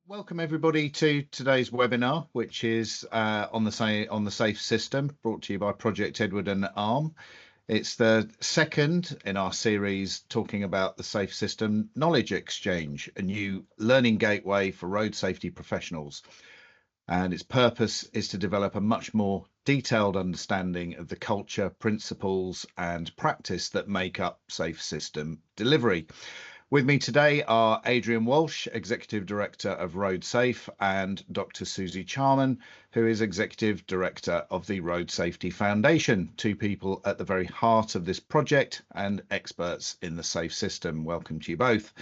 Welcome everybody to today's webinar, which is on the safe system, brought to you by Project Edward and ARRM. It's the second in our series talking about the safe system knowledge exchange, a new learning gateway for road safety professionals. And its purpose is to develop a much more detailed understanding of the culture, principles and practice that make up safe system delivery. With me today are Adrian Walsh, Executive Director of RoadSafe, and Dr Suzy Charman, who is Executive Director of the Road Safety Foundation, two people at the very heart of this project and experts in the safe system. Welcome to you both.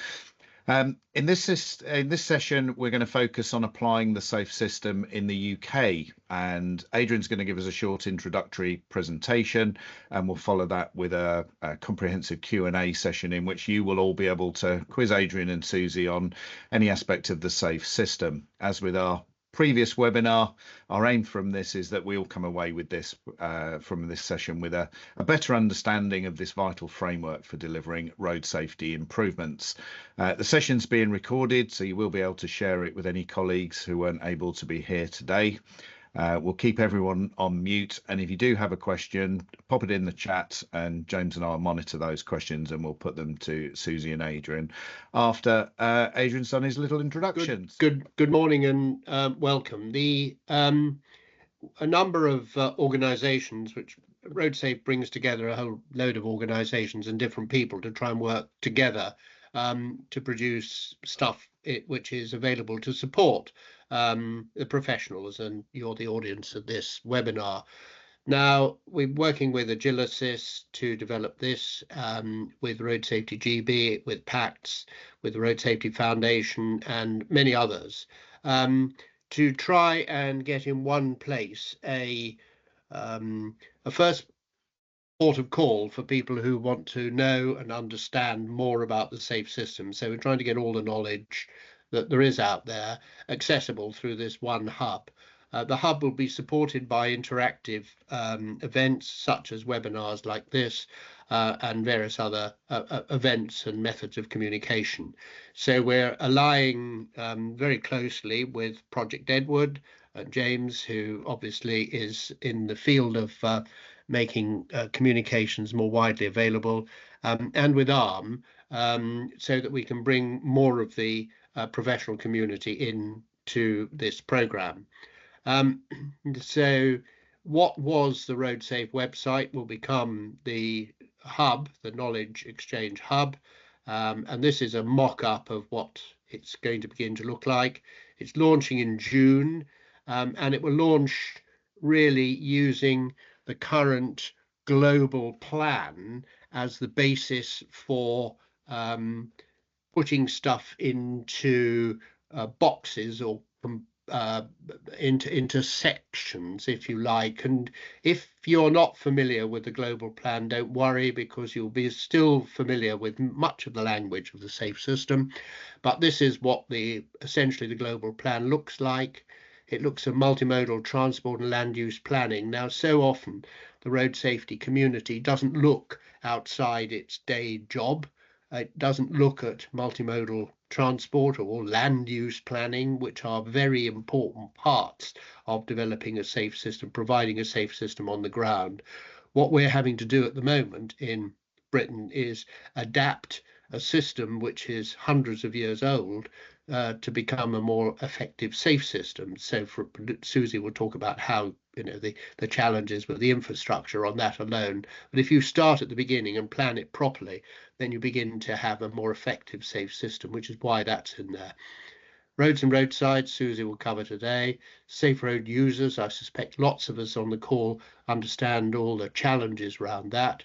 In this session, we're going to focus on applying the safe system in the UK, and Adrian's going to give us a short introductory presentation, and we'll follow that with a comprehensive Q&A session in which you will all be able to quiz Adrian and Suzy on any aspect of the safe system. As with our previous webinar, our aim from this is that we all come away with this from this session with a better understanding of this vital framework for delivering road safety improvements. The session's being recorded, so you will be able to share it with any colleagues who weren't able to be here today. We'll keep everyone on mute, and if you do have a question, pop it in the chat and James and I will monitor those questions and we'll put them to Suzy and Adrian after Adrian's done his little introductions. Good morning and welcome. A number of organisations, which RoadSafe brings together a whole load of organisations and different people to try and work together to produce stuff which is available to support the professionals, and you're the audience of this webinar. Now, we're working with Agilisys to develop this, with Road Safety GB, with PACTS, with the Road Safety Foundation and many others, to try and get in one place a first port of call for people who want to know and understand more about the safe system. So we're trying to get all the knowledge that there is out there accessible through this one hub. The hub will be supported by interactive events such as webinars like this and various other events and methods of communication. So we're allying very closely with Project Edward, James, who obviously is in the field of making communications more widely available, and with ARRM, so that we can bring more of the professional community into this program. So what was the RoadSafe website will become the hub, the knowledge exchange hub, and this is a mock-up of what it's going to begin to look like. It's launching in June, and it will launch really using the current global plan as the basis for putting stuff into boxes or into sections, if you like. And if you're not familiar with the global plan, don't worry, because you'll be still familiar with much of the language of the safe system. But this is what essentially the global plan looks like. It looks at multimodal transport and land use planning. Now, so often the road safety community doesn't look outside its day job. It doesn't look at multimodal transport or land use planning, which are very important parts of developing a safe system, providing a safe system on the ground. What we're having to do at the moment in Britain is adapt a system which is hundreds of years old to become a more effective safe system. So Suzy will talk about how, the challenges with the infrastructure on that alone. But if you start at the beginning and plan it properly, then you begin to have a more effective safe system, which is why that's in there. Roads and roadsides, Suzy will cover today. Safe road users, I suspect lots of us on the call understand all the challenges around that.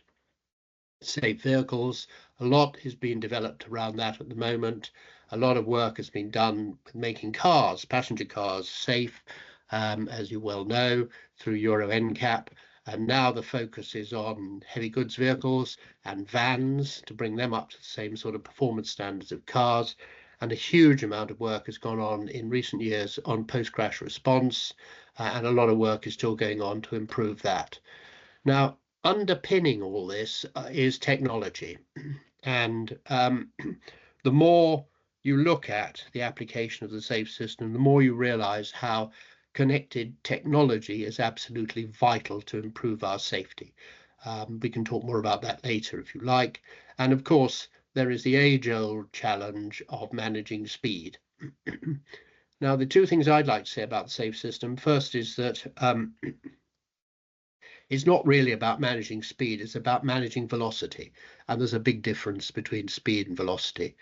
Safe vehicles, a lot is being developed around that at the moment. A lot of work has been done with making cars, passenger cars, safe, as you well know, through Euro NCAP. And now the focus is on heavy goods vehicles and vans to bring them up to the same sort of performance standards of cars. And a huge amount of work has gone on in recent years on post-crash response, and a lot of work is still going on to improve that. Now, underpinning all this is technology. And the more you look at the application of the safe system, the more you realize how connected technology is absolutely vital to improve our safety. We can talk more about that later if you like. And of course, there is the age-old challenge of managing speed. Now, the two things I'd like to say about the safe system, first is that it's not really about managing speed, it's about managing velocity. And there's a big difference between speed and velocity.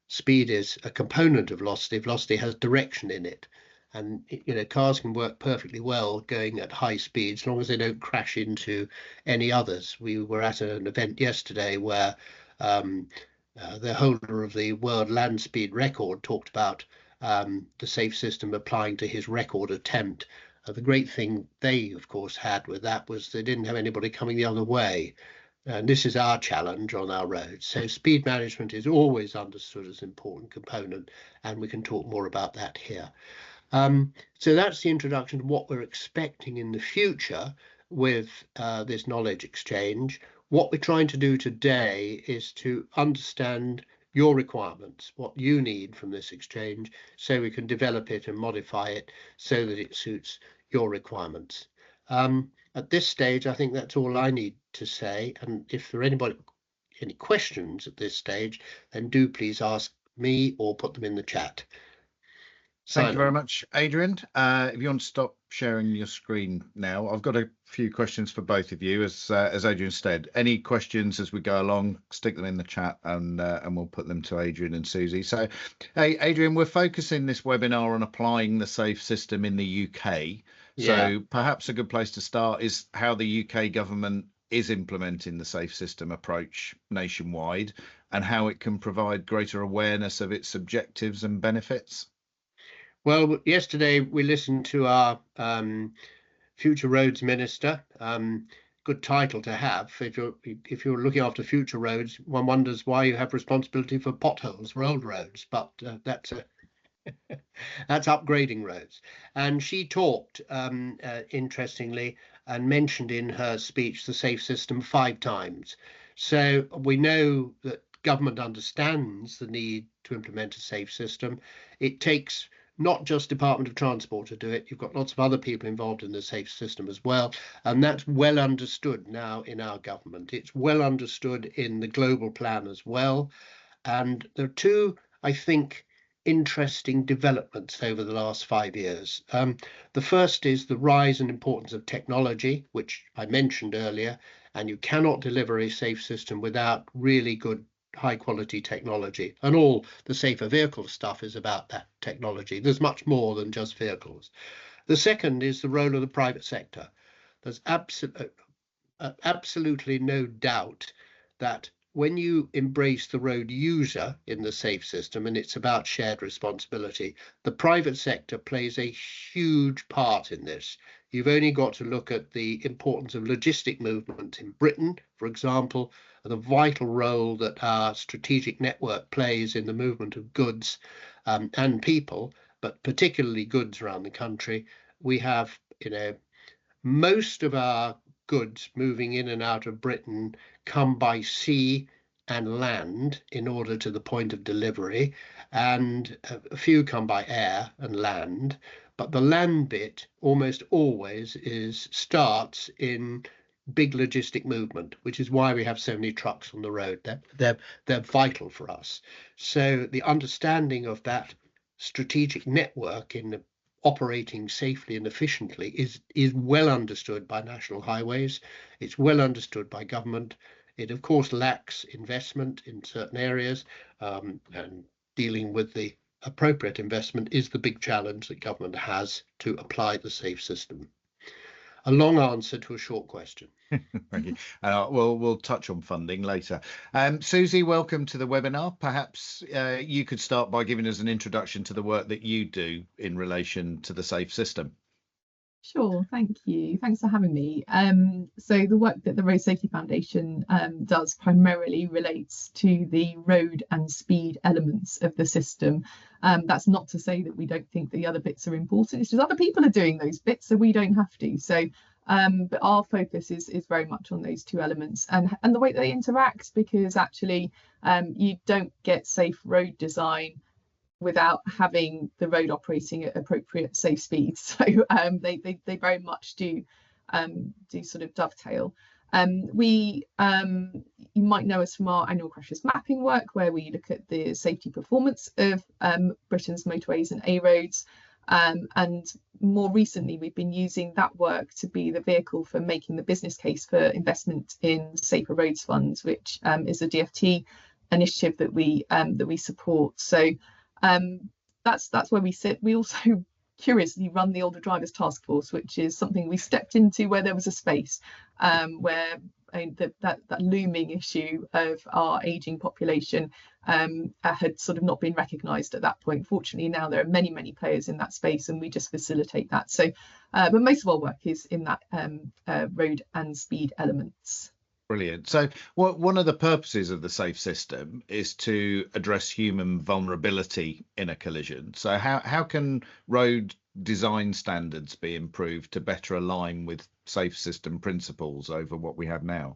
Speed is a component of velocity. Velocity has direction in it. And cars can work perfectly well going at high speed as long as they don't crash into any others. We were at an event yesterday where the holder of the world land speed record talked about the safe system applying to his record attempt. The great thing they, of course, had with that was they didn't have anybody coming the other way. And this is our challenge on our roads. So speed management is always understood as an important component, and we can talk more about that here. So that's the introduction to what we're expecting in the future with this knowledge exchange. What we're trying to do today is to understand your requirements, what you need from this exchange, so we can develop it and modify it so that it suits your requirements. At this stage, I think that's all I need to say. And if there are any questions at this stage, then do please ask me or put them in the chat. Thank you very much, Adrian. If you want to stop sharing your screen now, I've got a few questions for both of you. As Adrian said, any questions as we go along, stick them in the chat and we'll put them to Adrian and Suzy. So, hey, Adrian, we're focusing this webinar on applying the safe system in the UK. So perhaps a good place to start is how the UK government is implementing the safe system approach nationwide and how it can provide greater awareness of its objectives and benefits. Well, yesterday we listened to our Future Roads Minister. Good title to have. If you're looking after future roads, one wonders why you have responsibility for potholes for old roads, but that's upgrading roads. And she talked interestingly and mentioned in her speech the safe system 5 times. So we know that government understands the need to implement a safe system. It takes not just Department of Transport to do it. You've got lots of other people involved in the safe system as well. And that's well understood now in our government. It's well understood in the global plan as well. And there are two, I think, interesting developments over the last 5 years. The first is the rise and importance of technology, which I mentioned earlier, and you cannot deliver a safe system without really good high quality technology, and all the safer vehicle stuff is about that technology. There's much more than just vehicles. The second is the role of the private sector. There's absolutely no doubt that when you embrace the road user in the safe system, and it's about shared responsibility, the private sector plays a huge part in this. You've only got to look at the importance of logistic movement in Britain, for example, the vital role that our strategic network plays in the movement of goods and people, but particularly goods around the country. We have, most of our goods moving in and out of Britain come by sea and land in order to the point of delivery, and a few come by air and land. But the land bit almost always starts in big logistic movement, which is why we have so many trucks on the road. They're vital for us. So the understanding of that strategic network in operating safely and efficiently is well understood by national highways. It's well understood by government. It of course lacks investment in certain areas, and dealing with the appropriate investment is the big challenge that government has to apply the safe system. A long answer to a short question. Thank you. We'll touch on funding later. Suzy, welcome to the webinar. Perhaps you could start by giving us an introduction to the work that you do in relation to the safe system. Sure, thank you. Thanks for having me. So the work that the Road Safety Foundation does primarily relates to the road and speed elements of the system. That's not to say that we don't think the other bits are important. It's just other people are doing those bits, so we don't have to. So, but our focus is very much on those two elements and the way that they interact, because actually you don't get safe road design without having the road operating at appropriate safe speeds. So they very much do sort of dovetail. You might know us from our annual crash risk mapping work, where we look at the safety performance of Britain's motorways and A roads. And more recently, we've been using that work to be the vehicle for making the business case for investment in Safer Roads Funds, which is a DFT initiative that we support. So that's where we sit. We also curiously run the Older Drivers Task Force, which is something we stepped into where there was a space, where that looming issue of our aging population had sort of not been recognised at that point. Fortunately, now there are many players in that space, and we just facilitate that. So, but most of our work is in that road and speed elements. Brilliant. So one of the purposes of the SAFE system is to address human vulnerability in a collision. So how can road design standards be improved to better align with SAFE system principles over what we have now?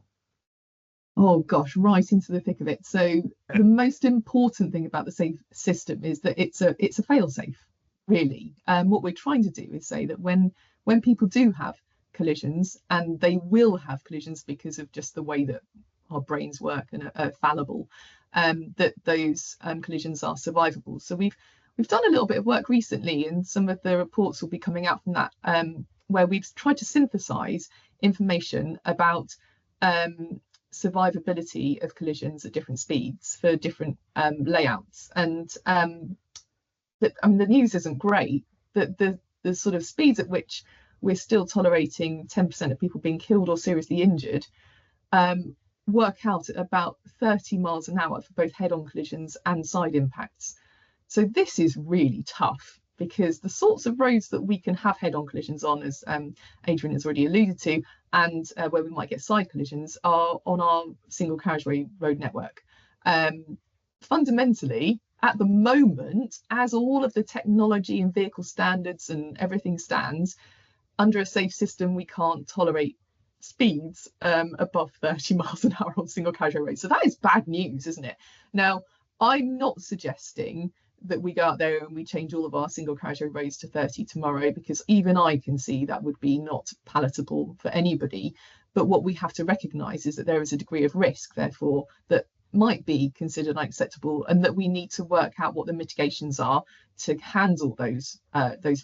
Oh gosh, right into the thick of it. So the most important thing about the SAFE system is that it's a fail-safe, really. What we're trying to do is say that when people do have collisions, and they will have collisions because of just the way that our brains work and are fallible, that those collisions are survivable. So we've done a little bit of work recently, and some of the reports will be coming out from that, where we've tried to synthesize information about survivability of collisions at different speeds for different layouts. And the news isn't great. The sort of speeds at which we're still tolerating 10% of people being killed or seriously injured work out at about 30 miles an hour for both head-on collisions and side impacts. So this is really tough, because the sorts of roads that we can have head-on collisions on, as Adrian has already alluded to, and where we might get side collisions, are on our single carriageway road network. Fundamentally, at the moment, as all of the technology and vehicle standards and everything stands, under a safe system, we can't tolerate speeds above 30 miles an hour on single carriageway roads. So that is bad news, isn't it? Now, I'm not suggesting that we go out there and we change all of our single carriageway roads to 30 tomorrow, because even I can see that would be not palatable for anybody. But what we have to recognise is that there is a degree of risk, therefore, that might be considered unacceptable, and that we need to work out what the mitigations are to handle those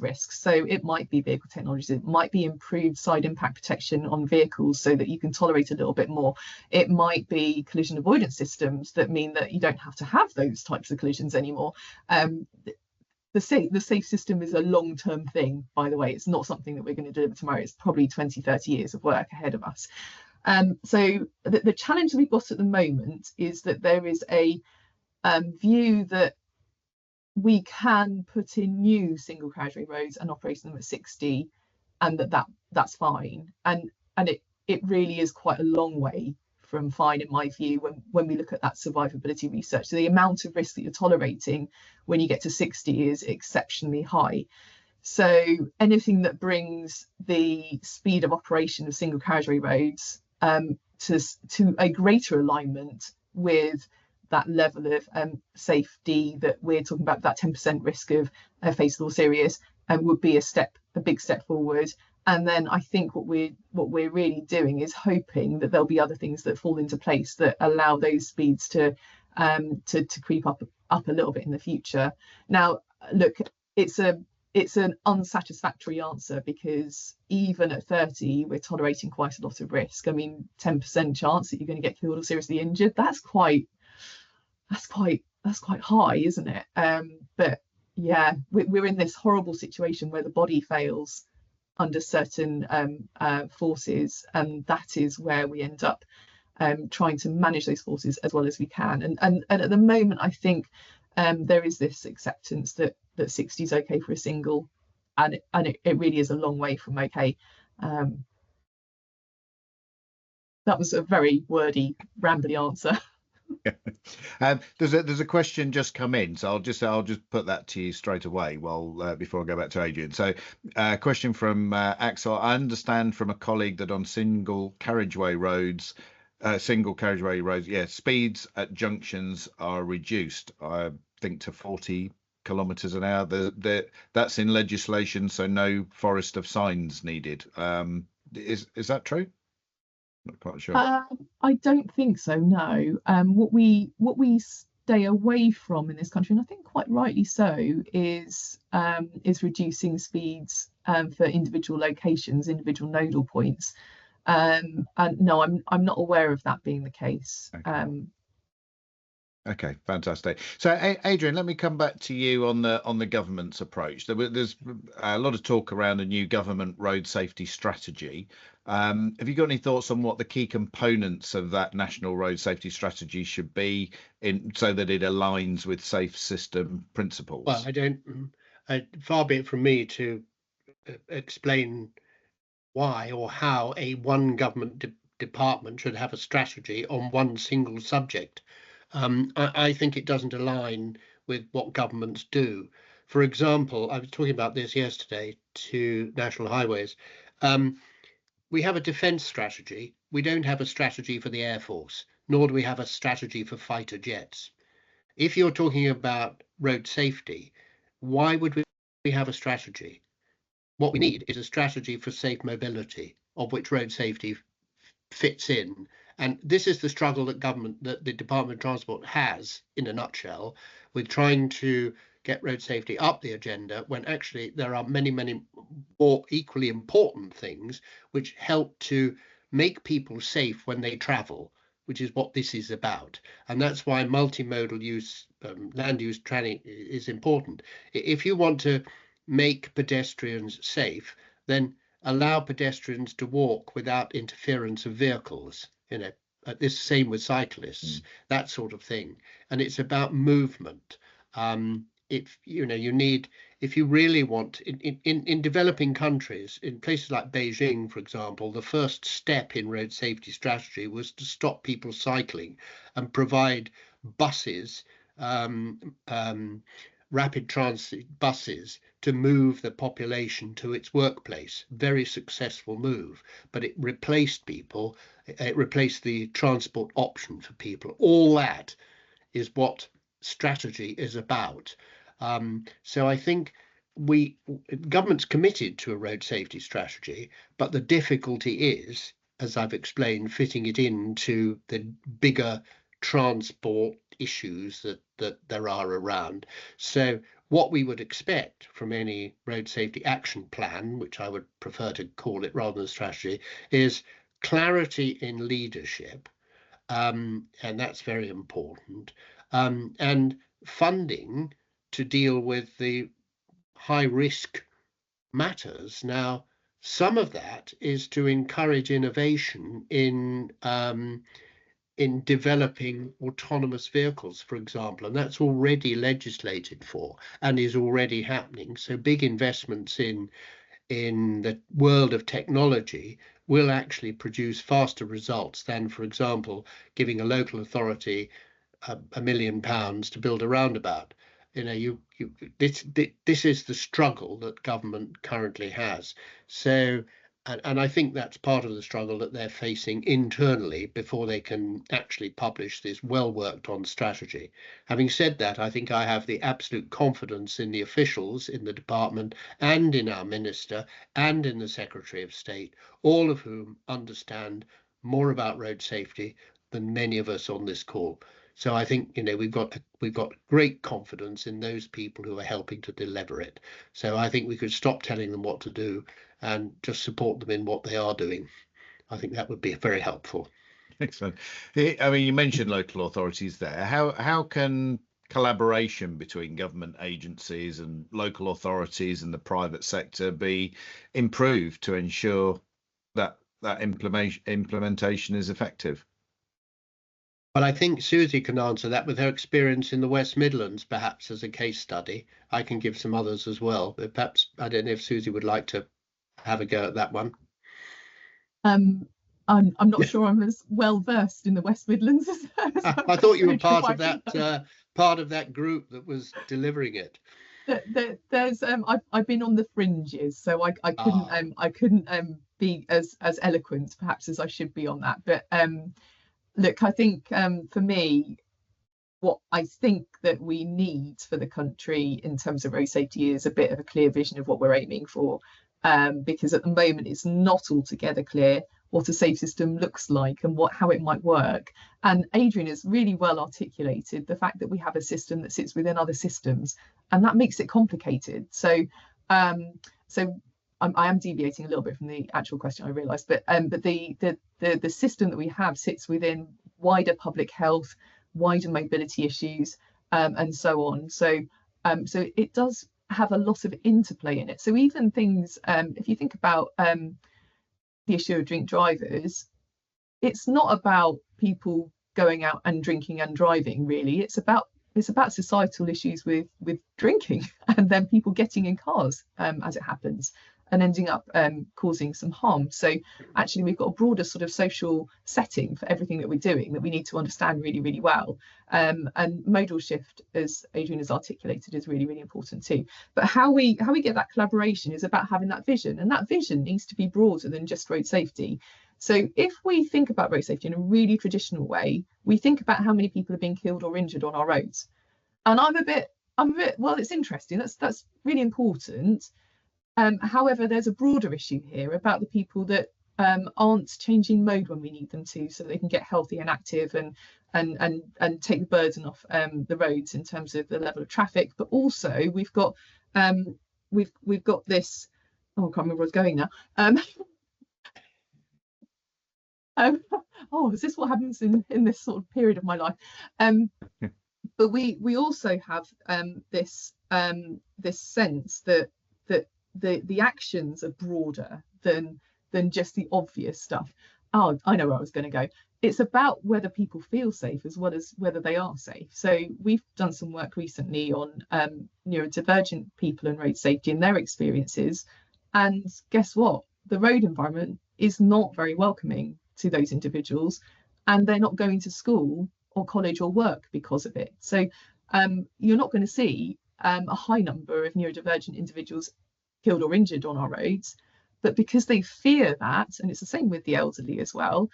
risks. So it might be vehicle technologies, it might be improved side impact protection on vehicles so that you can tolerate a little bit more. It might be collision avoidance systems that mean that you don't have to have those types of collisions anymore. The safe system is a long-term thing, by the way. It's not something that we're going to deliver tomorrow. It's probably 20, 30 years of work ahead of us. So the challenge that we've got at the moment is that there is a view that we can put in new single carriageway roads and operate them at 60, and that's fine. And it really is quite a long way from fine, in my view, when we look at that survivability research. So the amount of risk that you're tolerating when you get to 60 is exceptionally high. So anything that brings the speed of operation of single carriageway roads to a greater alignment with that level of safety that we're talking about, that 10% risk of fatal or serious, would be a big step forward. And then I think what we're really doing is hoping that there'll be other things that fall into place that allow those speeds to creep up a little bit in the future. Now, look, it's an unsatisfactory answer, because even at 30, we're tolerating quite a lot of risk. I mean, 10% chance that you're going to get killed or seriously injured, that's quite high, isn't it? But yeah, we're in this horrible situation where the body fails under certain forces, and that is where we end up trying to manage those forces as well as we can. And at the moment, I think there is this acceptance that 60 is okay for a single, and it really is a long way from okay. That was a very wordy, rambly answer. There's a question just come in, so I'll just put that to you straight away. Before I go back to Adrian. So, question from Axel. I understand from a colleague that on single carriageway roads, speeds at junctions are reduced. I think to 40 kilometers an hour. That's in legislation, so no forest of signs needed. Is that true? Not quite sure. I don't think so, no. What we stay away from in this country, and I think quite rightly so, is reducing speeds for individual locations, individual nodal points. And no, I'm not aware of that being the case. Okay. Okay, fantastic. So, Adrian, let me come back to you on the government's approach. There's a lot of talk around a new government road safety strategy. Have you got any thoughts on what the key components of that national road safety strategy should be, so that it aligns with safe system principles? Well, far be it from me to explain why or how one government department should have a strategy on one single subject. I think it doesn't align with what governments do. For example, I was talking about this yesterday to National Highways. We have a defence strategy. We don't have a strategy for the Air Force, nor do we have a strategy for fighter jets. If you're talking about road safety, why would we have a strategy? What we need is a strategy for safe mobility, of which road safety fits in. And this is the struggle that the Department of Transport has, in a nutshell, with trying to get road safety up the agenda, when actually there are many, many more equally important things which help to make people safe when they travel, which is what this is about. And that's why multimodal use, land use planning is important. If you want to make pedestrians safe, then allow pedestrians to walk without interference of vehicles, this same with cyclists, that sort of thing. And it's about movement. If you really want, in developing countries, in places like Beijing, for example, the first step in road safety strategy was to stop people cycling and provide buses, rapid transit buses, to move the population to its workplace. Very successful move, but it replaced people. It replaced the transport option for people. All that is what strategy is about. So I think government's committed to a road safety strategy, but the difficulty is, as I've explained, fitting it into the bigger transport issues that there are around. So what we would expect from any road safety action plan, which I would prefer to call it rather than strategy, is clarity in leadership, and that's very important, and funding to deal with the high risk matters. Now, some of that is to encourage innovation in developing autonomous vehicles, for example, and that's already legislated for and is already happening. So big investments in the world of technology will actually produce faster results than, for example, giving a local authority £1 million to build a roundabout. This is the struggle that government currently has. So, and I think that's part of the struggle that they're facing internally before they can actually publish this well-worked on strategy. Having said that, I think I have the absolute confidence in the officials in the department and in our minister and in the Secretary of State, all of whom understand more about road safety than many of us on this call. So I think we've got great confidence in those people who are helping to deliver it. So I think we could stop telling them what to do and just support them in what they are doing. I think that would be very helpful. Excellent. I mean, you mentioned local authorities there. How can collaboration between government agencies and local authorities and the private sector be improved to ensure that implementation is effective? Well, I think Suzy can answer that with her experience in the West Midlands, perhaps as a case study. I can give some others as well, but perhaps I don't know if Suzy would like to have a go at that one. I'm not sure I'm as well versed in the West Midlands as I thought you were part of that group that was delivering it. There's I've been on the fringes, so I couldn't be as eloquent perhaps as I should be on that. But look, I think for me, what I think that we need for the country in terms of road safety is a bit of a clear vision of what we're aiming for, because at the moment it's not altogether clear what a safe system looks like and how it might work. And Adrian has really well articulated the fact that we have a system that sits within other systems, and that makes it complicated. So I am deviating a little bit from the actual question, I realise, but the system that we have sits within wider public health, wider mobility issues, and so on. So it does have a lot of interplay in it. So even things, if you think about the issue of drink drivers, it's not about people going out and drinking and driving, really. It's about societal issues with drinking and then people getting in cars as it happens and ending up causing some harm. So actually we've got a broader sort of social setting for everything that we're doing that we need to understand really, really well. And modal shift, as Adrian has articulated, is really, really important too. But how we get that collaboration is about having that vision, and that vision needs to be broader than just road safety. So if we think about road safety in a really traditional way, we think about how many people are being killed or injured on our roads. And I'm a bit, well, it's interesting. That's really important. However, there's a broader issue here about the people that aren't changing mode when we need them to, so they can get healthy and active and take the burden off the roads in terms of the level of traffic. But also we've got this. Oh, I can't remember where I was going now. Oh, is this what happens in this sort of period of my life? But we also have this sense that the actions are broader than just the obvious stuff. Oh, I know where I was going to go. It's about whether people feel safe as well as whether they are safe. So we've done some work recently on neurodivergent people and road safety and their experiences. And guess what? The road environment is not very welcoming to those individuals, and they're not going to school or college or work because of it. So you're not going to see a high number of neurodivergent individuals killed or injured on our roads, but because they fear that, and it's the same with the elderly as well,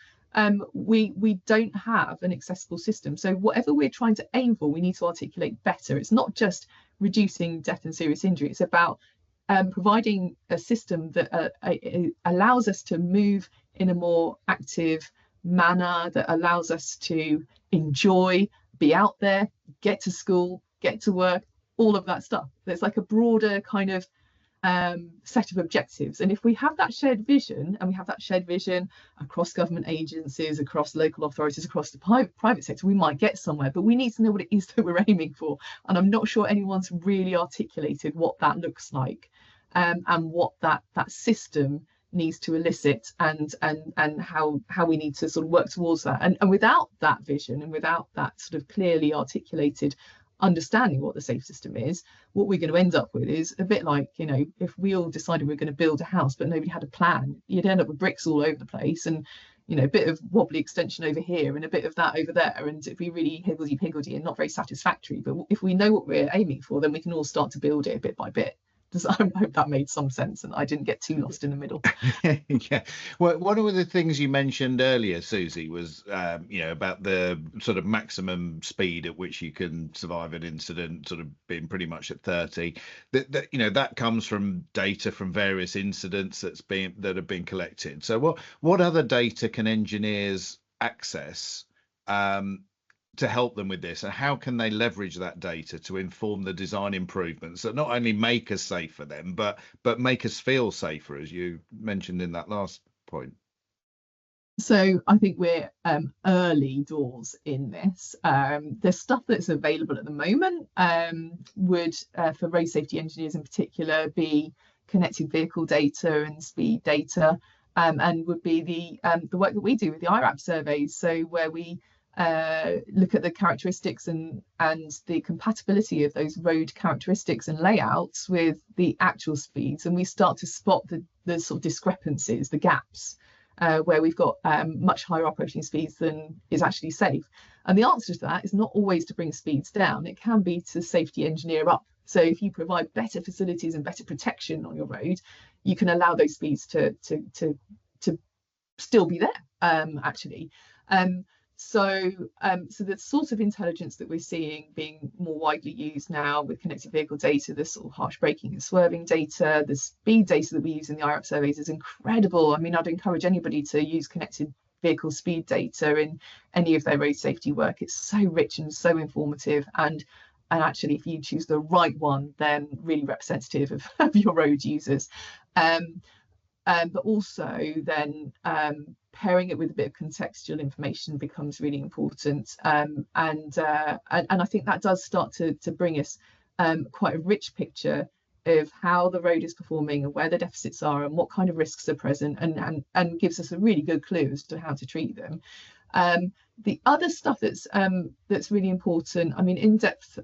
we don't have an accessible system. So whatever we're trying to aim for, we need to articulate better. It's not just reducing death and serious injury, it's about providing a system that allows us to move in a more active manner, that allows us to enjoy, be out there, get to school, get to work, all of that stuff. There's like a broader kind of set of objectives. And if we have that shared vision, and we have that shared vision across government agencies, across local authorities, across the private sector, we might get somewhere, but we need to know what it is that we're aiming for. And I'm not sure anyone's really articulated what that looks like, and what that system needs to elicit, and how we need to sort of work towards that. And without that vision, and without that sort of clearly articulated understanding what the safe system is, what we're going to end up with is a bit like, if we all decided we're going to build a house but nobody had a plan, you'd end up with bricks all over the place, and a bit of wobbly extension over here and a bit of that over there, and it'd be really higgledy-piggledy and not very satisfactory. But if we know what we're aiming for, then we can all start to build it bit by bit. I hope that made some sense and I didn't get too lost in the middle. Yeah. Well, one of the things you mentioned earlier, Suzy, was about the sort of maximum speed at which you can survive an incident, sort of being pretty much at 30. That comes from data from various incidents that have been collected. So what other data can engineers access to help them with this, and how can they leverage that data to inform the design improvements that not only make us safe for them, but make us feel safer, as you mentioned in that last point? So I think we're early doors in this. There's stuff that's available at the moment would, for road safety engineers in particular, be connected vehicle data and speed data, and would be the work that we do with the ARRM surveys. So where we look at the characteristics and the compatibility of those road characteristics and layouts with the actual speeds, and we start to spot the sort of discrepancies, the gaps, where we've got much higher operating speeds than is actually safe. And the answer to that is not always to bring speeds down. It can be to safety engineer up. So if you provide better facilities and better protection on your road, you can allow those speeds to still be there, actually. So the sort of intelligence that we're seeing being more widely used now with connected vehicle data, the sort of harsh braking and swerving data, the speed data that we use in the ARRM surveys is incredible. I mean, I'd encourage anybody to use connected vehicle speed data in any of their road safety work. It's so rich and so informative, and actually, if you choose the right one, then really representative of your road users. But also then pairing it with a bit of contextual information becomes really important. And I think that does start to bring us quite a rich picture of how the road is performing and where the deficits are and what kind of risks are present, and gives us a really good clue as to how to treat them. The other stuff that's really important, I mean, in-depth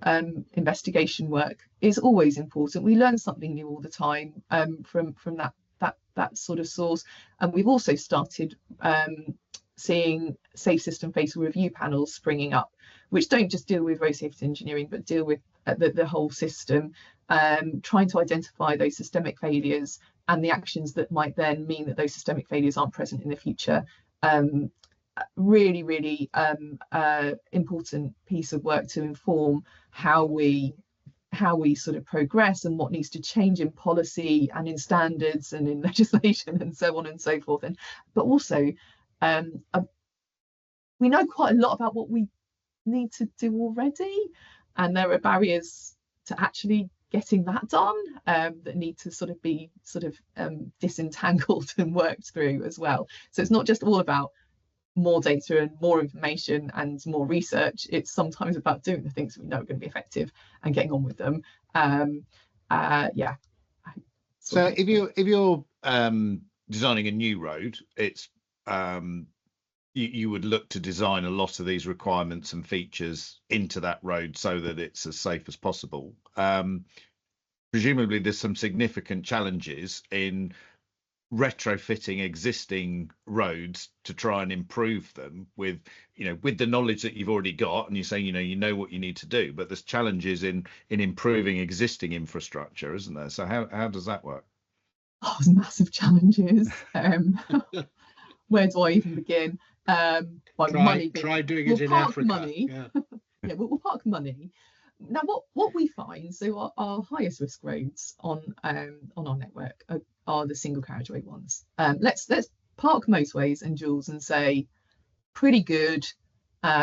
investigation work is always important. We learn something new all the time from that sort of source. And we've also started seeing safe system fatal review panels springing up, which don't just deal with road safety engineering, but deal with the whole system, trying to identify those systemic failures and the actions that might then mean that those systemic failures aren't present in the future. Really, really important piece of work to inform how we sort of progress and what needs to change in policy and in standards and in legislation and so on and so forth. But also we know quite a lot about what we need to do already, and there are barriers to actually getting that done that need to sort of be disentangled and worked through as well. So it's not just all about more data and more information and more research. It's sometimes about doing the things we know are going to be effective and getting on with them. Yeah. So if you're designing a new road, it's you would look to design a lot of these requirements and features into that road so that it's as safe as possible. Presumably there's some significant challenges in retrofitting existing roads to try and improve them with the knowledge that you've already got, and you're saying you know what you need to do, but there's challenges in improving existing infrastructure, isn't there? So how does that work? Oh, there's massive challenges. Where do I even begin? Try doing it in Africa. Money. Yeah, we'll park money. Now, what we find, so our highest risk roads on our network are the single carriageway ones. Let's park motorways and duals and say pretty good.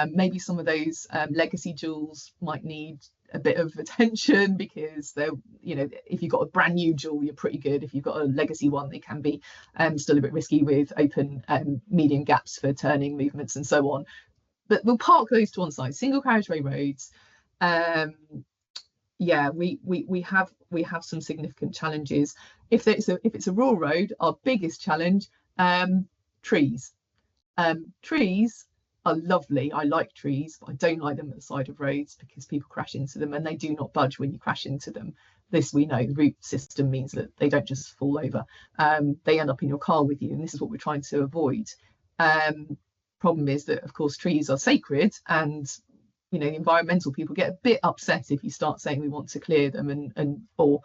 Maybe some of those legacy duals might need a bit of attention because they're, if you've got a brand new dual, you're pretty good. If you've got a legacy one, they can be still a bit risky with open median gaps for turning movements and so on. But we'll park those to one side. Single carriageway roads. Yeah, we have some significant challenges. If it's a rural road, our biggest challenge, trees. Trees are lovely. I like trees, but I don't like them at the side of roads because people crash into them and they do not budge when you crash into them. This we know, the root system means that they don't just fall over. They end up in your car with you, and this is what we're trying to avoid. Problem is that, of course, trees are sacred, and the environmental people get a bit upset if you start saying we want to clear them or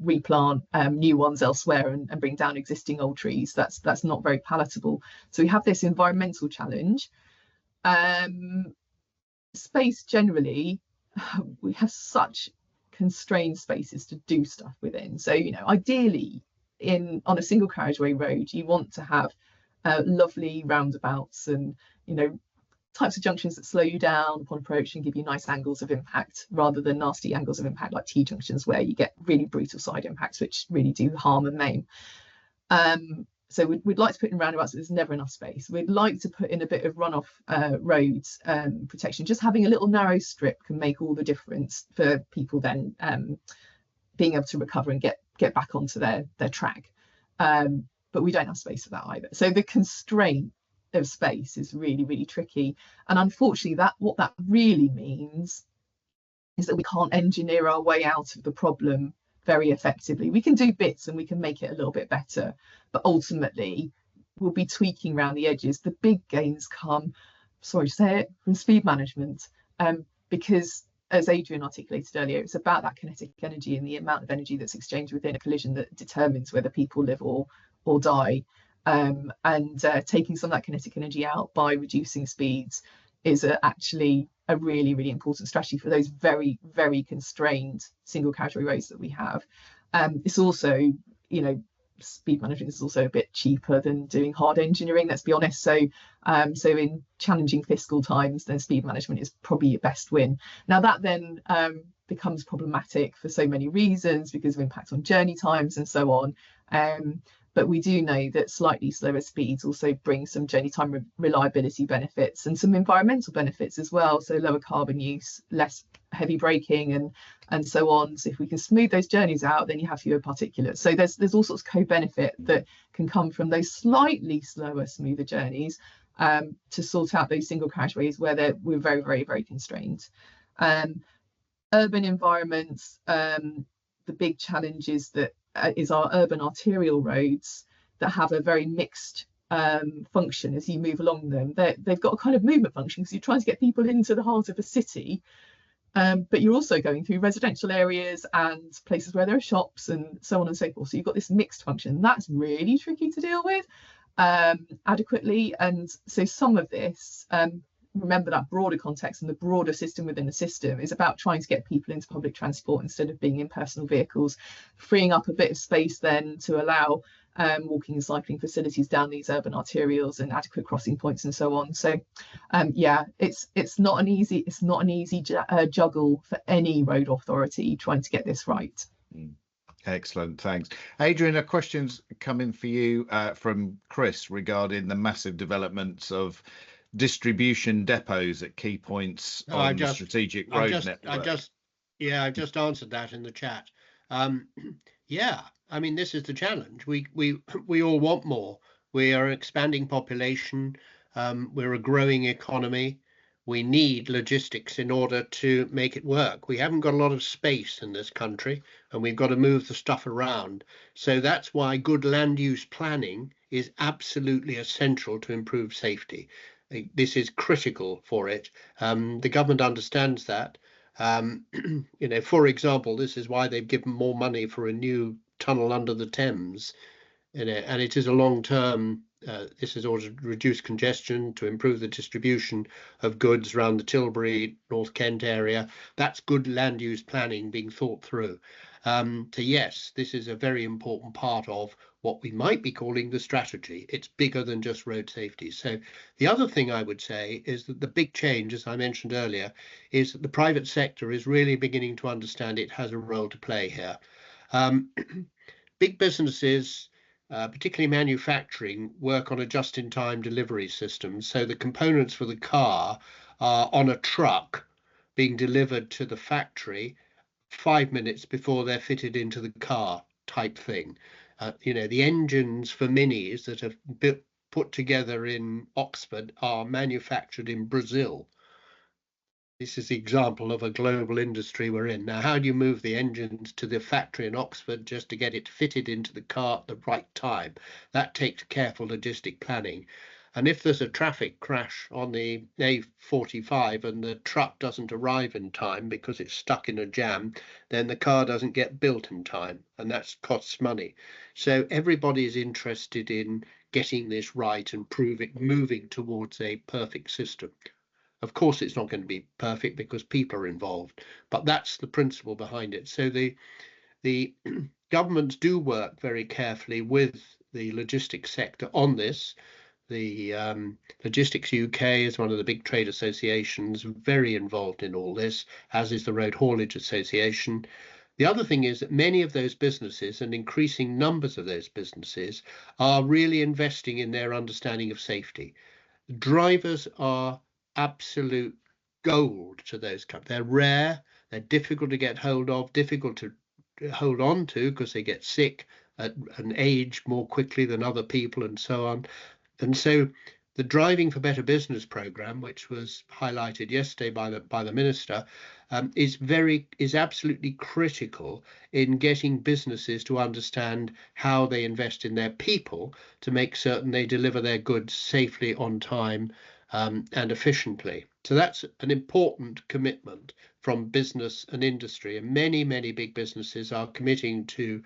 replant new ones elsewhere and bring down existing old trees. That's not very palatable. So we have this environmental challenge. Space generally, we have such constrained spaces to do stuff within. So ideally on a single carriageway road, you want to have lovely roundabouts and types of junctions that slow you down upon approach and give you nice angles of impact rather than nasty angles of impact like T junctions where you get really brutal side impacts which really do harm and maim. So we'd like to put in roundabouts, but there's never enough space. We'd like to put in a bit of runoff roads protection. Just having a little narrow strip can make all the difference for people then being able to recover and get back onto their track. But we don't have space for that either. So the constraint of space is really, really tricky. And unfortunately, what that really means is that we can't engineer our way out of the problem very effectively. We can do bits and we can make it a little bit better, but ultimately we'll be tweaking around the edges. The big gains come, sorry to say it, from speed management, because as Adrian articulated earlier, it's about that kinetic energy and the amount of energy that's exchanged within a collision that determines whether people live or die. and taking some of that kinetic energy out by reducing speeds is actually a really, really important strategy for those very, very constrained single carriageway roads that we have. It's also, you know, speed management is also a bit cheaper than doing hard engineering, let's be honest. So in challenging fiscal times, then speed management is probably your best win. Now that then becomes problematic for so many reasons because of impact on journey times and so on. But we do know that slightly slower speeds also bring some journey time reliability benefits and some environmental benefits as well. So lower carbon use, less heavy braking and so on. So if we can smooth those journeys out, then you have fewer particulates. So there's all sorts of co-benefit that can come from those slightly slower, smoother journeys to sort out those single carriageways where we're very, very, very constrained. Urban environments, the big challenge is our urban arterial roads that have a very mixed function as you move along them. They've got a kind of movement function because you're trying to get people into the heart of a city, but you're also going through residential areas and places where there are shops and so on and so forth. So you've got this mixed function. That's really tricky to deal with adequately. And so some of this, remember that broader context and the broader system within the system is about trying to get people into public transport instead of being in personal vehicles, freeing up a bit of space then to allow walking and cycling facilities down these urban arterials and adequate crossing points and so on. So yeah, it's not an easy juggle for any road authority trying to get this right. Excellent, thanks. Adrian, a question's coming for you from Chris regarding the massive developments of distribution depots at key points on the strategic road network. I've just answered that in the chat. Yeah, I mean, this is the challenge. We all want more. We are an expanding population. We're a growing economy. We need logistics in order to make it work. We haven't got a lot of space in this country, and we've got to move the stuff around. So that's why good land use planning is absolutely essential to improve safety. This is critical for it. The government understands that. You know, for example, this is why they've given more money for a new tunnel under the Thames, you know, and it is a long-term. This is order to reduce congestion, to improve the distribution of goods around the Tilbury, North Kent area. That's good land use planning being thought through. So yes, this is a very important part of what we might be calling the strategy. It's bigger than just road safety. So the other thing I would say is that the big change, as I mentioned earlier, is that the private sector is really beginning to understand it has a role to play here. Big businesses, particularly manufacturing, work on a just-in-time delivery system. So the components for the car are on a truck being delivered to the factory 5 minutes before they're fitted into the car, type thing. You know, the engines for minis that are put together in Oxford are manufactured in Brazil. This is the example of a global industry we're in. Now, how do you move the engines to the factory in Oxford just to get it fitted into the car at the right time? That takes careful logistic planning. And if there's a traffic crash on the A45 and the truck doesn't arrive in time because it's stuck in a jam, then the car doesn't get built in time, and that costs money. So everybody is interested in getting this right and moving towards a perfect system. Of course, it's not going to be perfect because people are involved, but that's the principle behind it. So the governments do work very carefully with the logistics sector on this. The Logistics UK is one of the big trade associations, very involved in all this, as is the Road Haulage Association. The other thing is that many of those businesses, and increasing numbers of those businesses, are really investing in their understanding of safety. Drivers are absolute gold to those companies. They're rare, they're difficult to get hold of, difficult to hold on to because they get sick and age more quickly than other people and so on. And so the Driving for Better Business program, which was highlighted yesterday by the minister, is absolutely critical in getting businesses to understand how they invest in their people to make certain they deliver their goods safely, on time, and efficiently. So that's an important commitment from business and industry, and many big businesses are committing to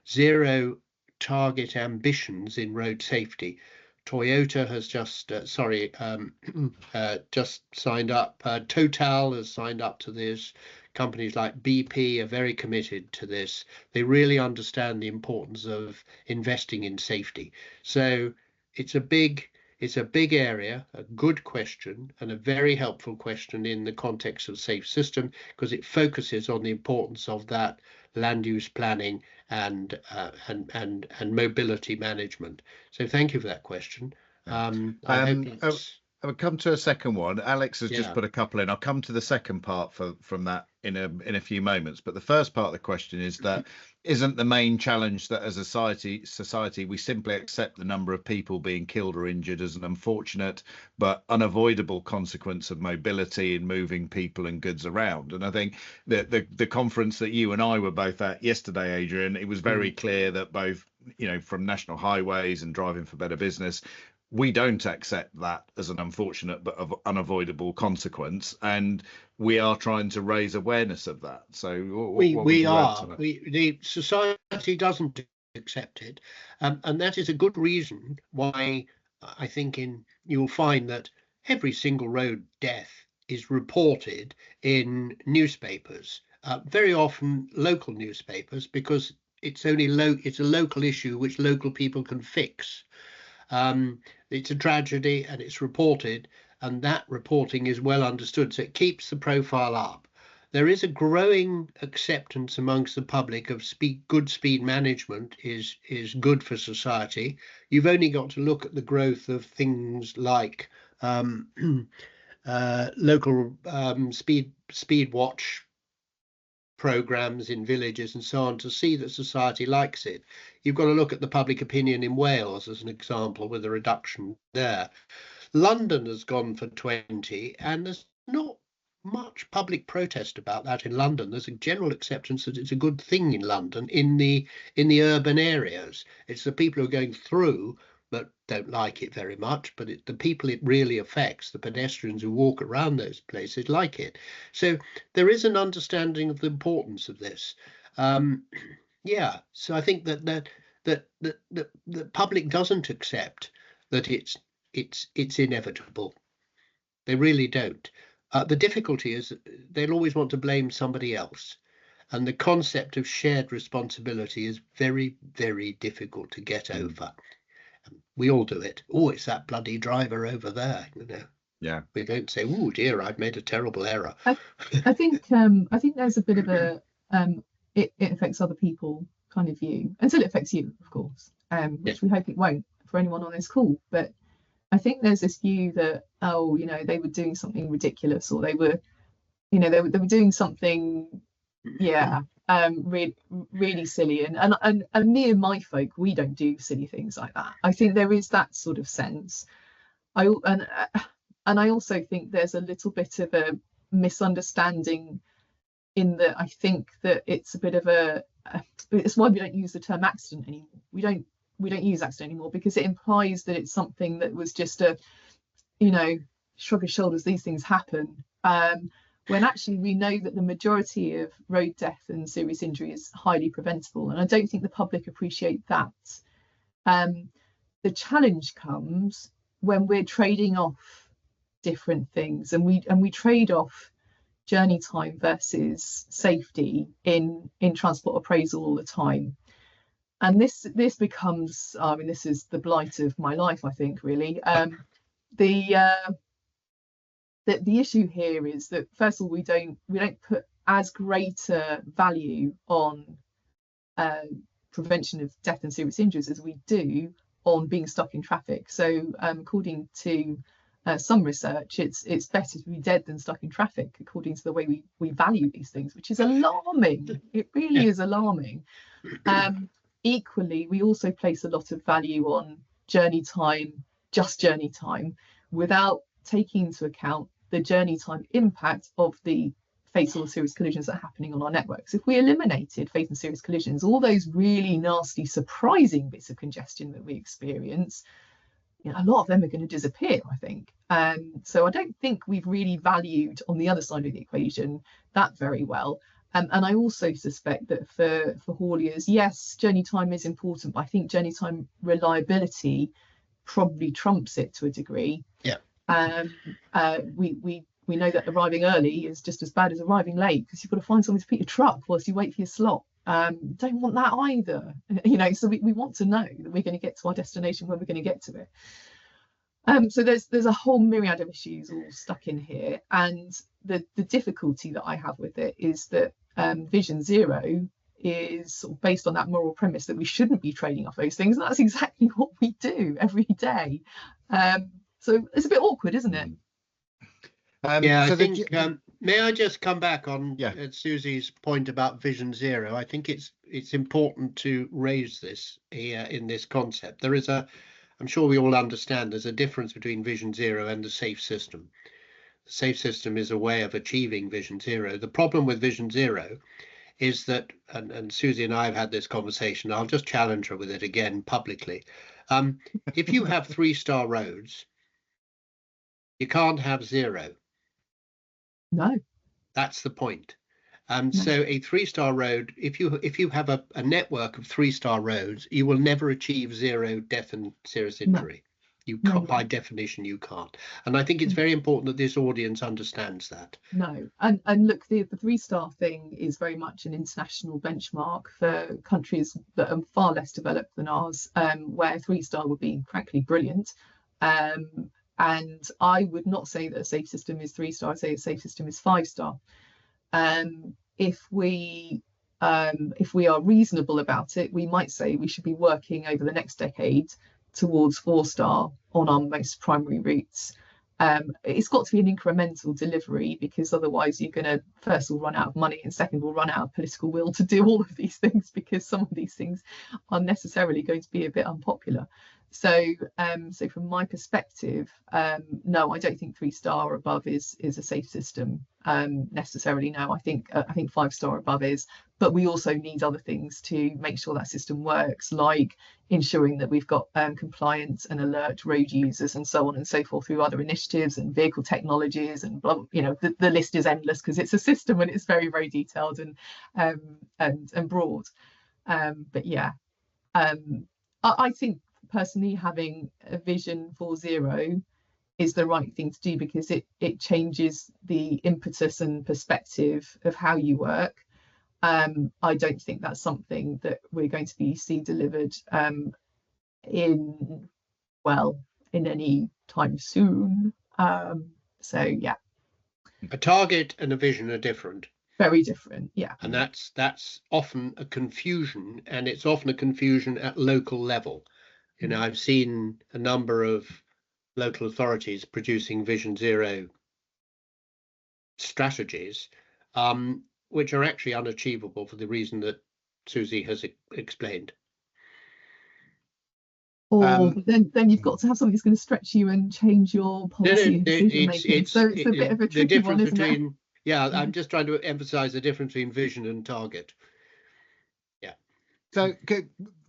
zero target ambitions in road safety. Toyota has just just signed up. Total has signed up to this. Companies like BP are very committed to this. They really understand the importance of investing in safety. So it's a big area, a good question, and a very helpful question in the context of safe system, because it focuses on the importance of that land use planning and mobility management. So thank you for that question. I hope it's... I'll come to a second one. Alex has just put a couple in. I'll come to the second part from that in a few moments. But the first part of the question is that isn't the main challenge that as a society we simply accept the number of people being killed or injured as an unfortunate but unavoidable consequence of mobility and moving people and goods around. And I think that the conference that you and I were both at yesterday, Adrian, it was very clear that both, you know, from National Highways and Driving for Better Business, we don't accept that as an unfortunate but unavoidable consequence, and we are trying to raise awareness of that. So the society doesn't accept it, and that is a good reason why I think you'll find that every single road death is reported in newspapers, very often local newspapers, because it's a local issue which local people can fix. It's a tragedy and it's reported, and that reporting is well understood, so it keeps the profile up. There is a growing acceptance amongst the public of good speed management is good for society. You've only got to look at the growth of things like local speed watch programs in villages and so on to see that society likes it. You've got to look at the public opinion in Wales as an example, with a reduction there. London has gone for 20, and there's not much public protest about that in London. There's a general acceptance that it's a good thing in London, in the urban areas. It's the people who are going through that don't like it very much, but the people it really affects, the pedestrians who walk around those places, like it. So there is an understanding of the importance of this. So I think that the public doesn't accept that it's inevitable. They really don't. The difficulty is they'll always want to blame somebody else. And the concept of shared responsibility is very, very difficult to get over. We all do it. Oh, it's that bloody driver over there, you know. Yeah. We don't say, oh dear, I've made a terrible error. I think there's a bit of a it affects other people kind of view until it affects you, of course. Which we hope it won't for anyone on this call. But I think there's this view that, oh, you know, they were doing something ridiculous, or they were doing something, really silly, and me and my folk, we don't do silly things like that. I think there is that sort of sense. I also think there's a little bit of a misunderstanding in that I think that it's a bit of it's why we don't use the term accident anymore. We don't use accident anymore, because it implies that it's something that was just a, you know, shrug of shoulders, these things happen. When actually we know that the majority of road death and serious injury is highly preventable, and I don't think the public appreciate that. The challenge comes when we're trading off different things, and we trade off journey time versus safety in transport appraisal all the time. And this becomes, I mean, this is the blight of my life, I think, really. The issue here is that, first of all, we don't put as great a value on prevention of death and serious injuries as we do on being stuck in traffic. So according to some research, it's better to be dead than stuck in traffic, according to the way we value these things, which is alarming. It really is alarming. Equally, we also place a lot of value on journey time, just journey time, without taking into account the journey time impact of the fatal or serious collisions that are happening on our networks. If we eliminated fatal and serious collisions, all those really nasty, surprising bits of congestion that we experience, you know, a lot of them are going to disappear, I think. So I don't think we've really valued on the other side of the equation that very well. And I also suspect that for hauliers, yes, journey time is important, but I think journey time reliability probably trumps it to a degree. Yeah. We know that arriving early is just as bad as arriving late, because you've got to find somewhere to put your truck whilst you wait for your slot. Don't want that either, you know. So we want to know that we're going to get to our destination when we're going to get to it. So there's a whole myriad of issues all stuck in here, and the difficulty that I have with it is that Vision Zero is sort of based on that moral premise that we shouldn't be trading off those things, and that's exactly what we do every day. So it's a bit awkward, isn't it? Yeah, so I think, may I just come back on Suzy's point about Vision Zero? I think it's important to raise this here in this concept. There is I'm sure we all understand there's a difference between Vision Zero and the safe system. The safe system is a way of achieving Vision Zero. The problem with Vision Zero is that, and Suzy and I have had this conversation, I'll just challenge her with it again publicly. If you have 3-star roads, you can't have 0. No. That's the point. So a 3-star road, if you have a network of 3-star roads, you will never achieve 0 death and serious injury. You can't, by definition, you can't. And I think it's very important that this audience understands that. No, and look, the 3-star thing is very much an international benchmark for countries that are far less developed than ours, where 3-star would be frankly brilliant. And I would not say that a safe system is 3-star. I'd say a safe system is 5-star. If we are reasonable about it, we might say we should be working over the next decade towards 4-star on our most primary routes. It's got to be an incremental delivery, because otherwise you're going to, first of all, run out of money, and second of all, run out of political will to do all of these things, because some of these things are necessarily going to be a bit unpopular. So from my perspective, no, I don't think 3-star or above is a safe system necessarily. No, I think 5-star above is, but we also need other things to make sure that system works, like ensuring that we've got compliant and alert road users and so on and so forth through other initiatives and vehicle technologies, and you know, the list is endless because it's a system and it's very, very detailed and broad. But yeah, I think personally having a vision for 0 is the right thing to do, because it changes the impetus and perspective of how you work. I don't think that's something that we're going to see delivered in any time soon. So yeah, a target and a vision are different. Very different, yeah. And that's often a confusion, and it's often a confusion at local level. You know, I've seen a number of local authorities producing Vision Zero strategies, which are actually unachievable for the reason that Suzy has explained. Or then you've got to have something that's going to stretch you and change your policy and decision making. So it's a bit of a tricky one, isn't it? Yeah, I'm just trying to emphasize the difference between vision and target. Yeah. So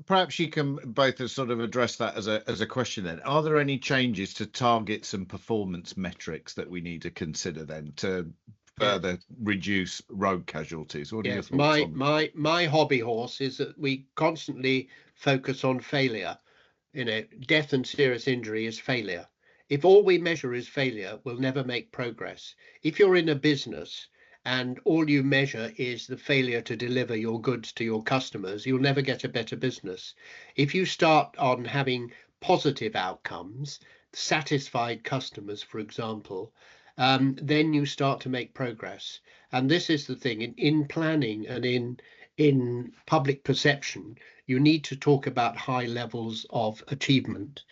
perhaps you can both sort of address that as a question then. Are there any changes to targets and performance metrics that we need to consider then to further reduce road casualties? What are your thoughts on that? My hobby horse is that we constantly focus on failure. You know, death and serious injury is failure. If all we measure is failure, we'll never make progress. If you're in a business and all you measure is the failure to deliver your goods to your customers, you'll never get a better business. If you start on having positive outcomes, satisfied customers, for example, then you start to make progress. And this is the thing, in planning and in public perception, you need to talk about high levels of achievement.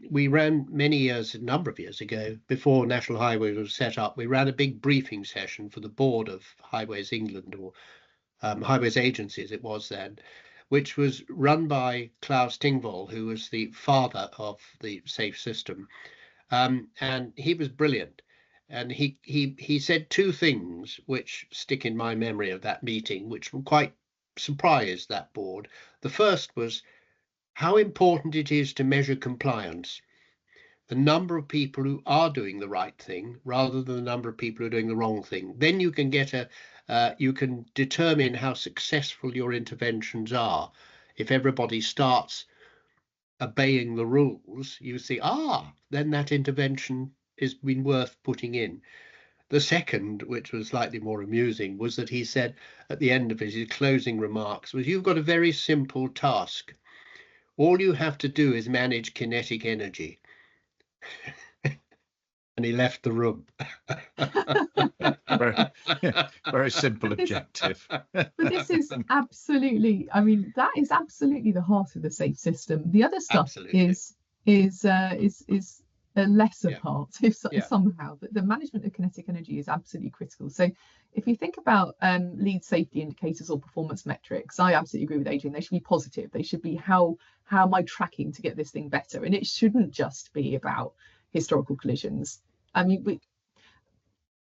We ran a number of years ago, before National Highways was set up, we ran a big briefing session for the board of Highways England, or Highways Agency as it was then, which was run by Klaus Tingvoll, who was the father of the safe system. And he was brilliant. And he said 2 things which stick in my memory of that meeting, which quite surprised that board. The first was how important it is to measure compliance, the number of people who are doing the right thing rather than the number of people who are doing the wrong thing. Then you can get you can determine how successful your interventions are. If everybody starts obeying the rules, you see, then that intervention has been worth putting in. The second, which was slightly more amusing, was that he said at the end of his closing remarks was, you've got a very simple task. All you have to do is manage kinetic energy. And he left the room. Very simple objective. But this is absolutely, I mean, that is absolutely the heart of the safe system. The other stuff Absolutely. is a lesser Yeah. part, Yeah. somehow. But the management of kinetic energy is absolutely critical. So if you think about lead safety indicators or performance metrics, I absolutely agree with Adrian. They should be positive. They should be how am I tracking to get this thing better? And it shouldn't just be about historical collisions. I mean,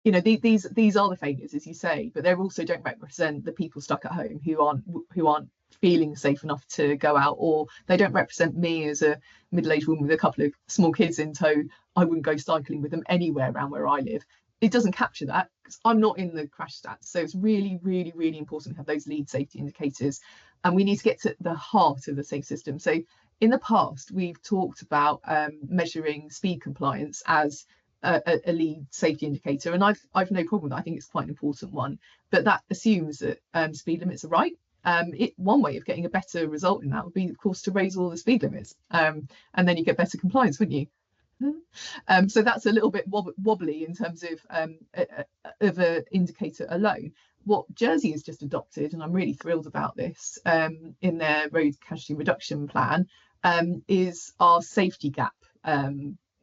you know, these are the failures, as you say, but they also don't represent the people stuck at home who aren't feeling safe enough to go out, or they don't represent me as a middle-aged woman with a couple of small kids in tow. I wouldn't go cycling with them anywhere around where I live. It doesn't capture that because I'm not in the crash stats. So it's really, really, really important to have those lead safety indicators, and we need to get to the heart of the safe system. So in the past, we've talked about measuring speed compliance as a lead safety indicator, and I've no problem with that. I think it's quite an important one, but that assumes that speed limits are right. One way of getting a better result in that would be, of course, to raise all the speed limits, and then you get better compliance, wouldn't you? So that's a little bit wobbly in terms of an indicator alone. What Jersey has just adopted, and I'm really thrilled about this, in their road casualty reduction plan, is our safety gap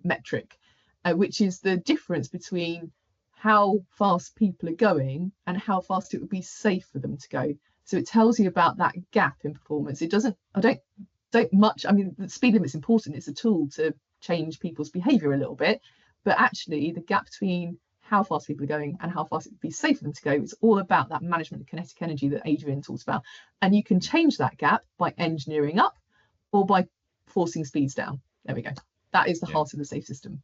metric. Which is the difference between how fast people are going and how fast it would be safe for them to go. So it tells you about that gap in performance. It doesn't, I don't much, I mean, the speed limit's important. It's a tool to change people's behavior a little bit, but actually the gap between how fast people are going and how fast it would be safe for them to go is all about that management of kinetic energy that Adrian talks about. And you can change that gap by engineering up or by forcing speeds down. There we go. That is the heart of the safe system.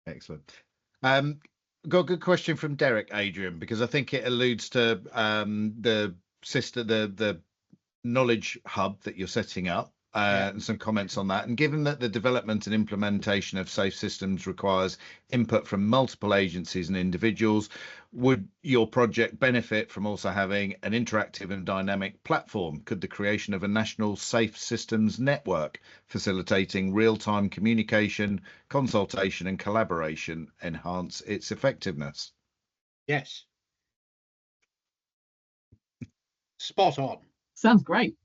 Excellent. Got a good question from Derek, Adrian, because I think it alludes to the knowledge hub that you're setting up, and some comments on that. And given that the development and implementation of safe systems requires input from multiple agencies and individuals, would your project benefit from also having an interactive and dynamic platform? Could the creation of a national safe systems network facilitating real-time communication, consultation and collaboration enhance its effectiveness? Yes. Spot on. Sounds great.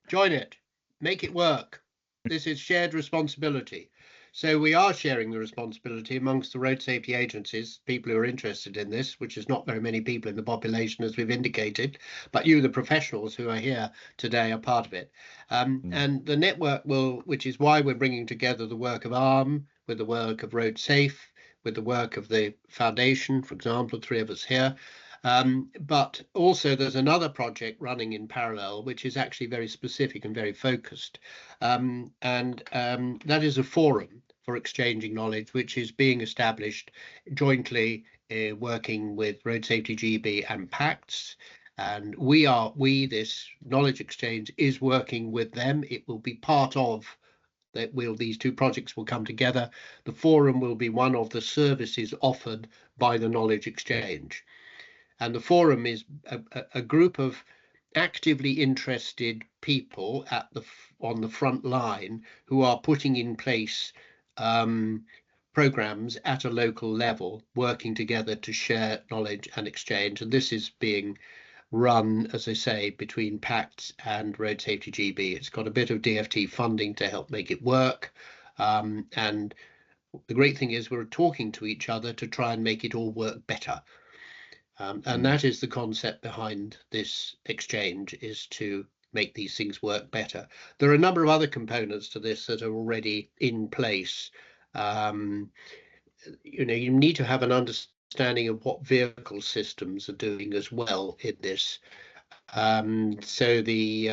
Join it. Make it work. This is shared responsibility. So we are sharing the responsibility amongst the road safety agencies, people who are interested in this, which is not very many people in the population, as we've indicated, but you, the professionals who are here today, are part of it. And the network will, which is why we're bringing together the work of ARRM with the work of RoadSafe, with the work of the foundation, for example, 3 of us here. But also there's another project running in parallel, which is actually very specific and very focused. And that is a forum for exchanging knowledge, which is being established jointly, working with Road Safety GB and PACTS. And this knowledge exchange is working with them. It will be part of that. These 2 projects will come together. The forum will be one of the services offered by the knowledge exchange. And the forum is a group of actively interested people on the front line who are putting in place programs at a local level, working together to share knowledge and exchange. And this is being run, as I say, between PACTS and Road Safety GB. It's got a bit of DFT funding to help make it work. And the great thing is we're talking to each other to try and make it all work better. And that is the concept behind this exchange, is to make these things work better. There are a number of other components to this that are already in place. You need to have an understanding of what vehicle systems are doing as well in this. So the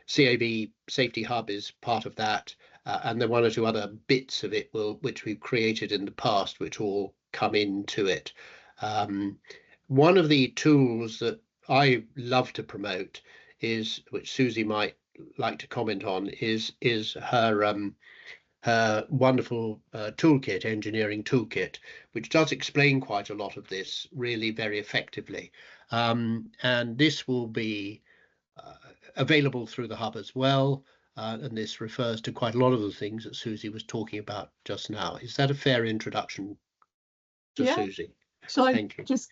CAB Safety Hub is part of that, and then 1 or 2 other bits of it which we've created in the past, which all come into it. One of the tools that I love to promote is, which Suzy might like to comment on, is her wonderful toolkit, engineering toolkit, which does explain quite a lot of this really very effectively. And this will be available through the hub as well. And this refers to quite a lot of the things that Suzy was talking about just now. Is that a fair introduction to Suzy? Shall I Thank you. just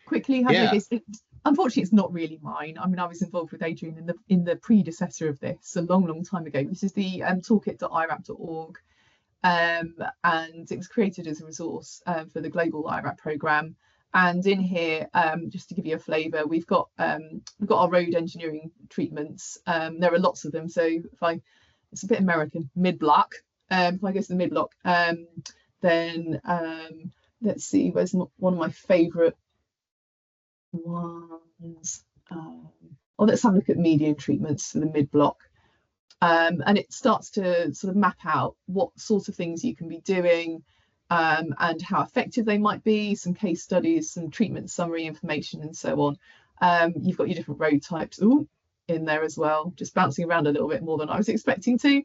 quickly have a look? Unfortunately, it's not really mine. I mean, I was involved with Adrian in the predecessor of this a long time ago. This is the toolkit.irrap.org, and it was created as a resource for the global IRAP program. And in here, just to give you a flavour, we've got our road engineering treatments. There are lots of them. So it's a bit American, mid-block. If I go to the mid-block, then let's see, where's one of my favourite ones? Let's have a look at median treatments for the mid-block. And it starts to sort of map out what sorts of things you can be doing, and how effective they might be, some case studies, some treatment summary information, and so on. You've got your different road types in there as well, just bouncing around a little bit more than I was expecting to.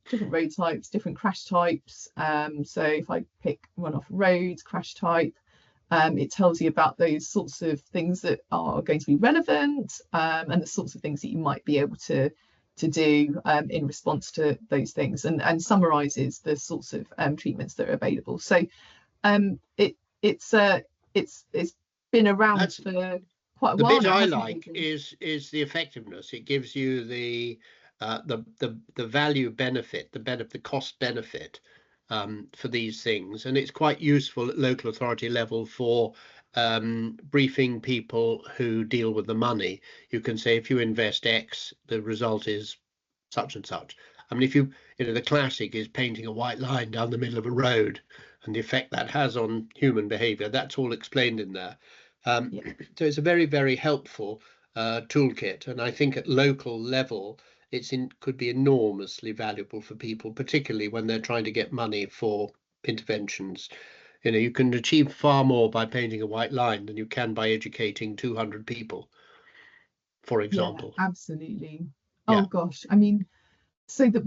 Different road types, different crash types. So if I pick run-off roads, crash type, it tells you about those sorts of things that are going to be relevant, and the sorts of things that you might be able to do in response to those things, and summarises the sorts of treatments that are available. So it's been around for quite a while. The bit I like is the effectiveness. It gives you the value benefit, the cost benefit for these things, and it's quite useful at local authority level for briefing people who deal with the money. You can say, if you invest X, the result is such and such. I mean, if you know, the classic is painting a white line down the middle of a road and the effect that has on human behavior. That's all explained in there. So it's a very, very helpful toolkit, and I think at local level could be enormously valuable for people, particularly when they're trying to get money for interventions. You know, you can achieve far more by painting a white line than you can by educating 200 people, for example. Yeah, absolutely. Oh gosh, I mean, so that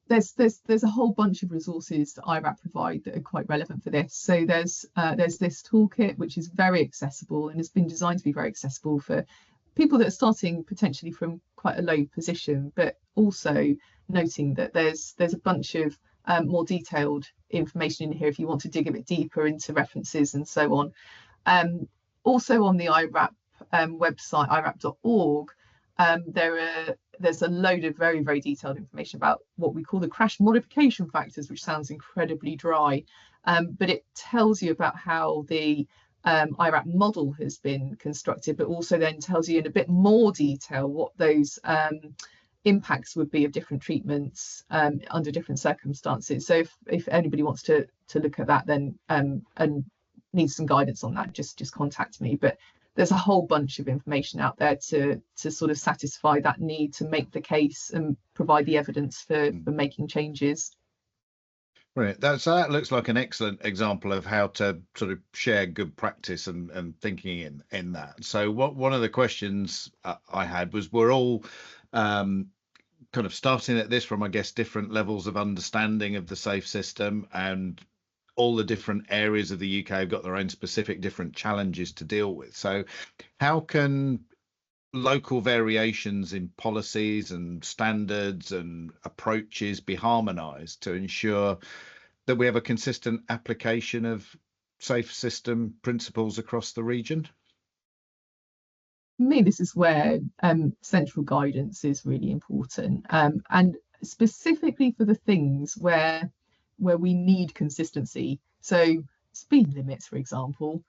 there's a whole bunch of resources that IRAP provide that are quite relevant for this. So there's this toolkit which is very accessible and has been designed to be very accessible for people that are starting potentially from quite a low position, but also noting that there's a bunch of more detailed information in here if you want to dig a bit deeper into references and so on. Also on the IRAP website, irrap.org, there's a load of very, very detailed information about what we call the crash modification factors, which sounds incredibly dry, but it tells you about how the IRAP model has been constructed, but also then tells you in a bit more detail what those impacts would be of different treatments under different circumstances. So if anybody wants to look at that, then and needs some guidance on that, just contact me. But there's a whole bunch of information out there to sort of satisfy that need to make the case and provide the evidence for making changes. Right, that looks like an excellent example of how to sort of share good practice and thinking in that. So one of the questions I had was, we're all kind of starting at this from, I guess, different levels of understanding of the SAFE system, and all the different areas of the UK have got their own specific different challenges to deal with. So how can local variations in policies and standards and approaches be harmonised to ensure that we have a consistent application of SAFE system principles across the region? For me, this is where central guidance is really important, and specifically for the things where we need consistency. So speed limits, for example,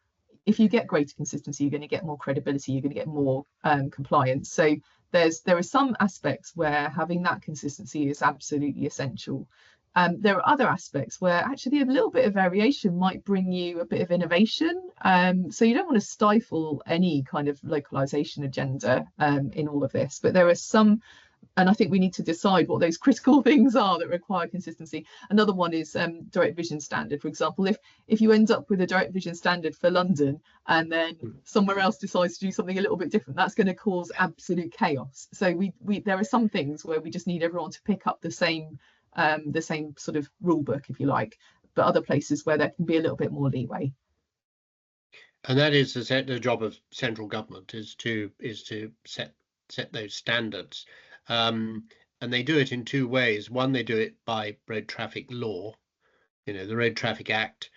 if you get greater consistency, you're going to get more credibility, you're going to get more compliance. So there are some aspects where having that consistency is absolutely essential. There are other aspects where actually a little bit of variation might bring you a bit of innovation. So you don't want to stifle any kind of localization agenda in all of this, but there are some And I think we need to decide what those critical things are that require consistency. Another one is direct vision standard, for example. If you end up with a direct vision standard for London and then somewhere else decides to do something a little bit different, that's going to cause absolute chaos. So there are some things where we just need everyone to pick up the same sort of rule book, if you like, but other places where there can be a little bit more leeway. And that is the job of central government, is to set those standards. And they do it in two ways. One, they do it by road traffic law, the Road Traffic Act.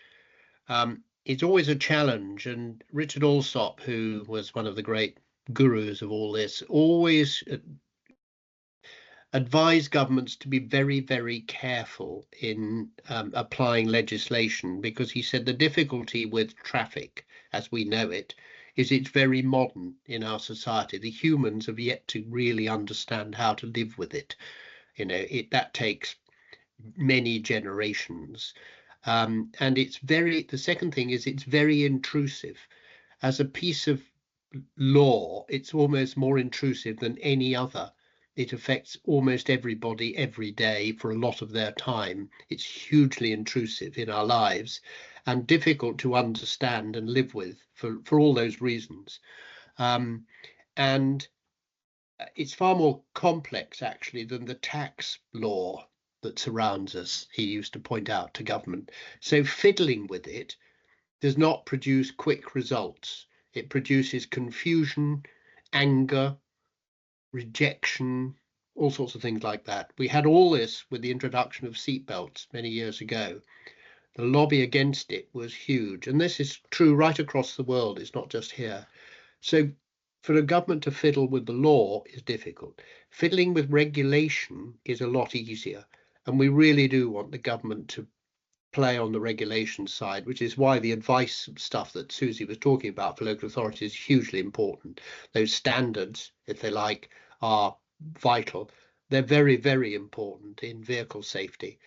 It's always a challenge. And Richard Alsop, who was one of the great gurus of all this, always advised governments to be very, very careful in applying legislation, because he said the difficulty with traffic, as we know it, is it's very modern in our society. The humans have yet to really understand how to live with it. That takes many generations. And the second thing is it's very intrusive. As a piece of law, it's almost more intrusive than any other. It affects almost everybody every day for a lot of their time. It's hugely intrusive in our lives and difficult to understand and live with for all those reasons. And it's far more complex, actually, than the tax law that surrounds us, he used to point out to government. So fiddling with it does not produce quick results. It produces confusion, anger, rejection, all sorts of things like that. We had all this with the introduction of seatbelts many years ago. The lobby against it was huge, and this is true right across the world. It's not just here. So for a government to fiddle with the law is difficult. Fiddling with regulation is a lot easier, and we really do want the government to play on the regulation side, which is why the advice stuff that Suzy was talking about for local authorities is hugely important. Those standards, if they like, are vital. They're very, very important in vehicle safety.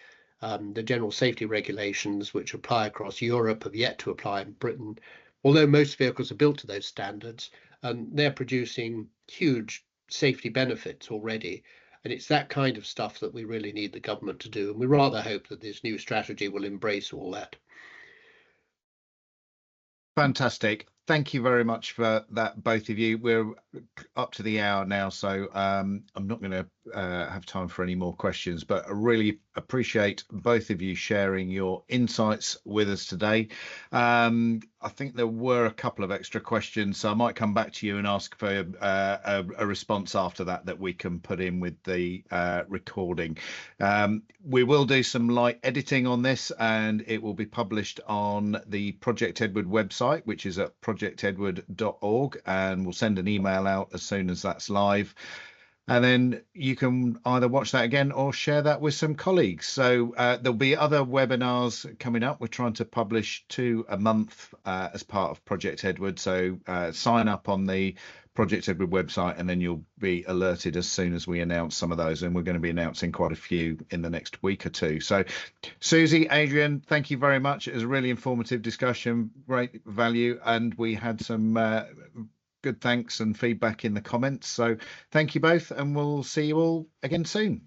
The general safety regulations, which apply across Europe, have yet to apply in Britain, although most vehicles are built to those standards, and they're producing huge safety benefits already. And it's that kind of stuff that we really need the government to do. And we rather hope that this new strategy will embrace all that. Fantastic. Thank you very much for that, both of you. We're up to the hour now, so I'm not going to have time for any more questions, but I really appreciate both of you sharing your insights with us today. I think there were a couple of extra questions, so I might come back to you and ask for a response after that we can put in with the recording. We will do some light editing on this, and it will be published on the Project Edward website, which is at projectedward.org, and we'll send an email out as soon as that's live. And then you can either watch that again or share that with some colleagues. So there'll be other webinars coming up. We're trying to publish 2 a month as part of Project Edward. So sign up on the Project Edward website, and then you'll be alerted as soon as we announce some of those. And we're going to be announcing quite a few in the next week or 2. So Suzy, Adrian, thank you very much. It was a really informative discussion, great value. And we had some good thanks and feedback in the comments. So thank you both, and we'll see you all again soon.